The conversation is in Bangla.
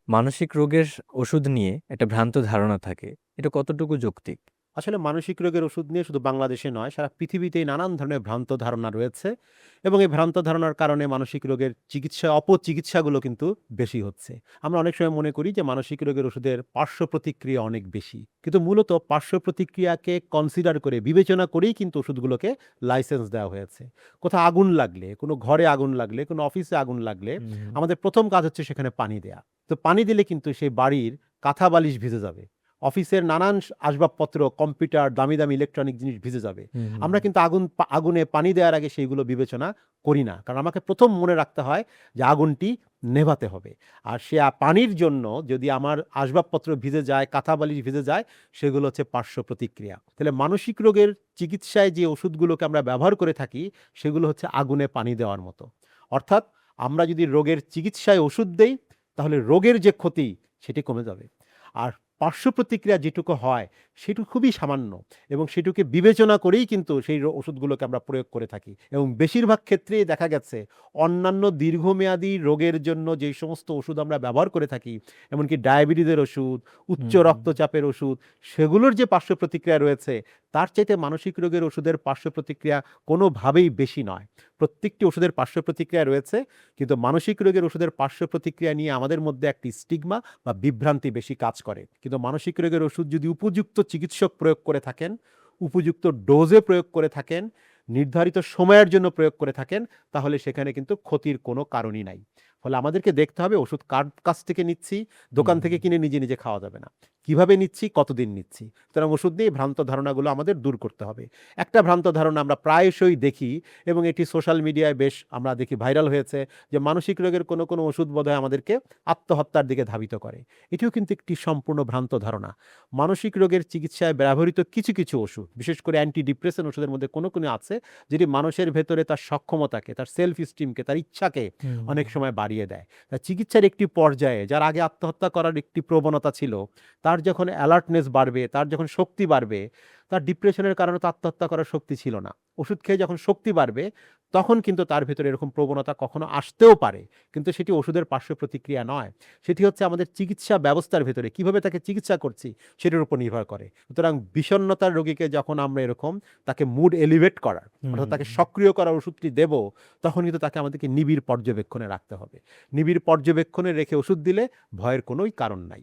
মানসিক রোগের ওষুধ নিয়ে একটা ভ্রান্ত ধারণা থাকে। এটা কতটুকু যৌক্তিক? আসলে মানসিক রোগের ওষুধ নিয়ে শুধু বাংলাদেশে নয়, সারা পৃথিবীতেই নানান ধরনের ভ্রান্ত ধারণা রয়েছে এবং এই ভ্রান্ত ধারণার কারণে মানসিক রোগের অপচিকিৎসাগুলো কিন্তু বেশি হচ্ছে। আমরা অনেক সময় মনে করি যে মানসিক রোগের ওষুধের পার্শ্ব প্রতিক্রিয়া অনেক বেশি। কিন্তু মূলত পার্শ্ব প্রতিক্রিয়াকে কনসিডার করে, বিবেচনা করেই কিন্তু ওষুধগুলোকে লাইসেন্স দেওয়া হয়েছে। কোথাও আগুন লাগলে, কোনো ঘরে আগুন লাগলে, কোনো অফিসে আগুন লাগলে হুম। আমাদের প্রথম কাজ হচ্ছে সেখানে পানি দেয়া। তো পানি দিলে কিন্তু সেই বাড়ির কাঁথা বালিশ ভিজে যাবে। অফিসের নানান আসবাবপত্র, কম্পিউটার, দামি, দামি ইলেকট্রনিক জিনিস ভিজে যাবে। হুম। আমরা কিন্তু আগুনে পানি দেওয়ার আগে সেইগুলো বিবেচনা করি না। কারণ আমাকে ১ম মনে রাখতে হয় যে আগুনটি নেভাতে হবে। আর সে পানির জন্য যদি আমার আসবাবপত্র ভিজে যায়, কাঁথা বালিশ ভিজে যায়, সেগুলো হচ্ছে পার্শ্ব প্রতিক্রিয়া। তাহলে মানসিক রোগের চিকিৎসায় যে ওষুধগুলোকে আমরা ব্যবহার করে থাকি, সেগুলো হচ্ছে আগুনে পানি দেওয়ার মতো। অর্থাৎ আমরা যদি রোগের চিকিৎসায় ওষুধ দেই, তাহলে রোগের যে ক্ষতি সেটি কমে যাবে। আর পার্শ্ব প্রতিক্রিয়া যেটুকু হয় সেটুকু খুবই সামান্য এবং সেটুকে বিবেচনা করেই কিন্তু সেই ওষুধগুলোকে আমরা প্রয়োগ করে থাকি এবং বেশিরভাগ ক্ষেত্রেই দেখা গেছে অন্যান্য দীর্ঘমেয়াদী রোগের জন্য যেই সমস্ত ওষুধ আমরা ব্যবহার করে থাকি, এমনকি ডায়াবেটিসের ওষুধ, উচ্চ হুম। রক্তচাপের ওষুধ, সেগুলোর যে পার্শ্ব প্রতিক্রিয়া রয়েছে তার চাইতে মানসিক রোগের ওষুধের পার্শ্ব প্রতিক্রিয়া কোনোভাবেই বেশি নয়। প্রত্যেকটি ওষুধের পার্শ্ব প্রতিক্রিয়া রয়েছে, কিন্তু মানসিক রোগের ওষুধের পার্শ্ব প্রতিক্রিয়া নিয়ে আমাদের মধ্যে একটি স্টিগমা বা বিভ্রান্তি বেশি কাজ করে। কিন্তু মানসিক রোগের ওষুধ যদি উপযুক্ত চিকিৎসক প্রয়োগ করে থাকেন, উপযুক্ত ডোজে প্রয়োগ করে থাকেন, নির্ধারিত সময়ের জন্য প্রয়োগ করে থাকেন, তাহলে সেখানে কিন্তু ক্ষতির কোনো কারণই নাই। ফলে আমাদেরকে দেখতে হবে ওষুধ কার কাছ থেকে নিচ্ছি, দোকান হুম। থেকে কিনে নিজে, নিজে খাওয়া যাবে না। কিভাবে নিচ্ছি, কতদিন নিচ্ছি। সুতরাং ওষুধ নিয়ে ভ্রান্ত ধারণাগুলো আমাদের দূর করতে হবে। একটা ভ্রান্ত ধারণা আমরা প্রায়শই দেখি এবং এটি সোশ্যাল মিডিয়ায় বেশ আমরা দেখি ভাইরাল হয়েছে যে মানসিক রোগের কোনো, কোনো ওষুধ বোধহয় আমাদেরকে আত্মহত্যার দিকে ধাবিত করে। এটিও কিন্তু একটি সম্পূর্ণ ভ্রান্ত ধারণা। মানসিক রোগের চিকিৎসায় ব্যবহৃত কিছু, কিছু ওষুধ, বিশেষ করে অ্যান্টি ডিপ্রেশন ওষুধের মধ্যে কোনো, কোনো আছে যেটি মানুষের ভেতরে তার সক্ষমতাকে, তার সেলফ এস্টিমকে, তার ইচ্ছাকে হুম। অনেক সময় বাড়িয়ে দেয়। চিকিৎসার একটি পর্যায়ে যার আগে আত্মহত্যা করার একটি প্রবণতা ছিল, তার যখন অ্যালার্টনেস বাড়বে, তার যখন শক্তি বাড়বে, তার ডিপ্রেশনের কারণে তো আত্মহত্যা করার শক্তি ছিল না। ওষুধ খেয়ে যখন শক্তি বাড়বে, তখন কিন্তু তার ভেতরে এরকম প্রবণতা কখনো আসতেও পারে। কিন্তু সেটি ওষুধের পার্শ্ব প্রতিক্রিয়া নয়। সেটি হচ্ছে আমাদের চিকিৎসা ব্যবস্থার ভেতরে কিভাবে তাকে চিকিৎসা করছি সেটার উপর নির্ভর করে। সুতরাং বিষণ্ণতার রোগীকে যখন আমরা এরকম তাকে মুড এলিভেট করার, অর্থাৎ তাকে হুম। সক্রিয় করার ওষুধটি দেব, তখন কিন্তু তাকে আমাদেরকে নিবিড় পর্যবেক্ষণে রাখতে হবে। নিবিড় পর্যবেক্ষণে রেখে ওষুধ দিলে ভয়ের কোনোই কারণ নাই।